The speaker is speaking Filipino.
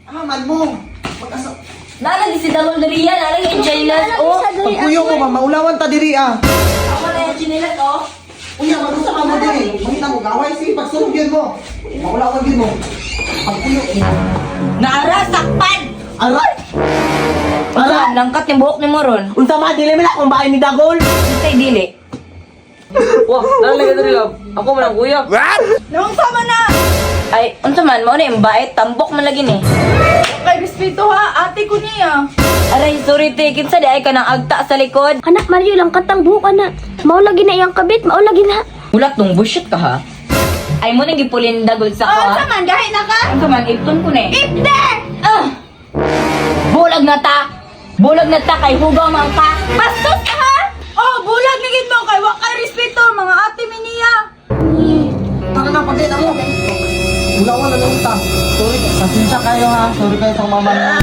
Aman mo. Mag-asa. Nalang si Dagol Daria, nalang yung chinelas, oh. Pagpuyo mo, maulawan ta diri ah. Ako na yung chinelas, oh. Unya, magusa ka mo diri. Mangita mo, gaway sige, pagsulog yun mo. Maulawan yun mo. Pagpuyo. Naara, sakpan! Aray! Para, langkat yung buhok ni Moron. Unsa man, dili mo na kung bahay ni Dagol. Sintay dili. Wah, nalagay diri love. Ako man ang kuya. Nung sama na! Ay, unsa man, mo na yung bait, tambok man lagi ni. Kay respeto ha, ate ko niya. Aray, sorry te, kinsa di ay ka nang agta sa likod. Anak Mario lang katang buka na. Maulagi na iyang kabit, maulagi na. Mulat nung bullshit ka ha. Ay mo nang gipulin Dagol sa ko Oh, ha. saman, gahi na ka. Unsa man, ipton ko na eh. Ipte! Ah! Bulag na ta! Bulag na ta kay hugaw man ka! Bastos ka ha? Oh, bulag nigid mo kay wa kay respeto mga ate mi niya. Taka na, pagkain mo. Ulawan na lang ta. Sorry, pasensya kayo ha. Sorry kayo sa mama niya.